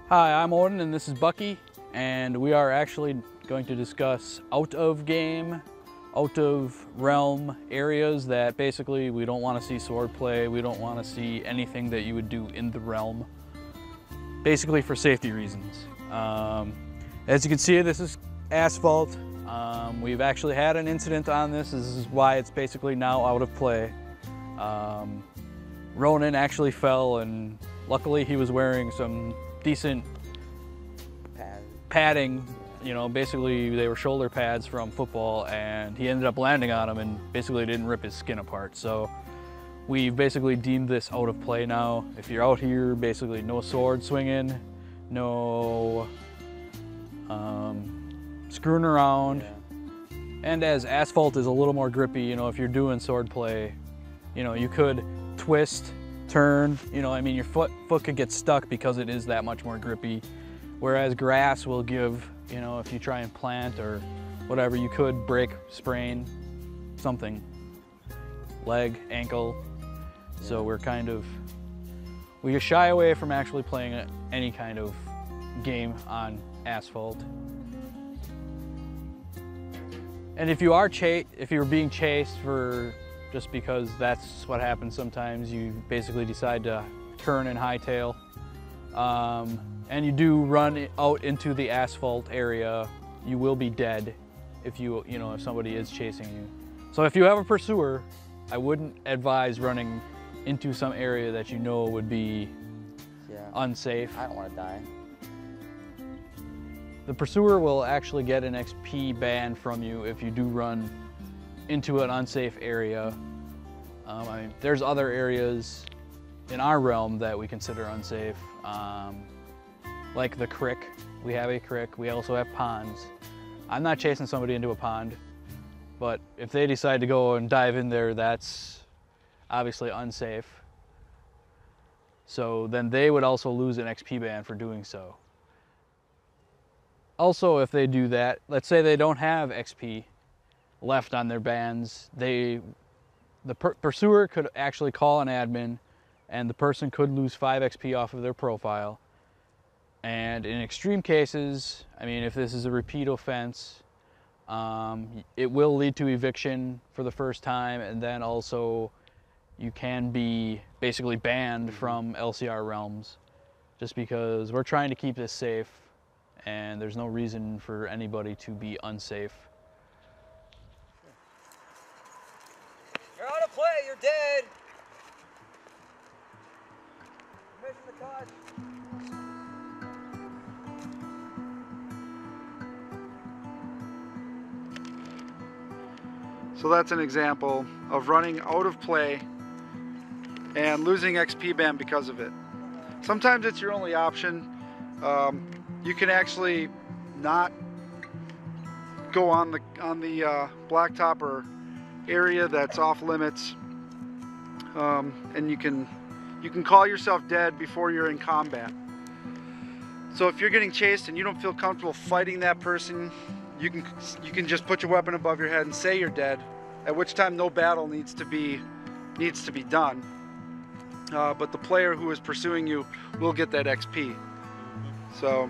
Hi, I'm Odin and this is Bucky, and we are actually going to discuss out of game, out of realm areas that basically we don't want to see swordplay, we don't want to see anything that you would do in the realm, basically for safety reasons. As you can see, this is asphalt. We've actually had an incident on this. This is why it's basically now out of play. Ronan actually fell, and luckily he was wearing some decent padding, you know, basically they were shoulder pads from football, and he ended up landing on them and basically didn't rip his skin apart. So we've basically deemed this out of play now. If you're out here, basically no sword swinging, no screwing around. And as asphalt is a little more grippy, you know, if you're doing sword play, you know, you could twist, turn, you know, I mean, your foot could get stuck because it is that much more grippy. Whereas grass will give, you know, if you try and plant or whatever, you could break, sprain, something, leg, ankle. So we shy away from actually playing any kind of game on asphalt. And if you're being chased for just because that's what happens sometimes, you basically decide to turn and hightail, and you do run out into the asphalt area, you will be dead if if somebody is chasing you. So if you have a pursuer, I wouldn't advise running into some area that you know would be unsafe. I don't want to die. The pursuer will actually get an XP ban from you if you do run into an unsafe area. I mean, there's other areas in our realm that we consider unsafe, like the creek. We have a creek. We also have ponds. I'm not chasing somebody into a pond, but if they decide to go and dive in there, that's obviously unsafe. So then they would also lose an XP ban for doing so. Also, if they do that, let's say they don't have XP left on their bans, the pursuer could actually call an admin, and the person could lose 5 XP off of their profile. And in extreme cases, I mean, if this is a repeat offense, it will lead to eviction for the first time, and then also you can be basically banned from LCR realms, just because we're trying to keep this safe, and there's no reason for anybody to be unsafe. You're out of play, you're dead. Missing the touch. So that's an example of running out of play and losing XP ban because of it. Sometimes it's your only option. You can actually not go on the blacktop or area that's off limits, and you can call yourself dead before you're in combat. So if you're getting chased and you don't feel comfortable fighting that person, you can just put your weapon above your head and say you're dead, at which time no battle needs to be done. But the player who is pursuing you will get that XP. So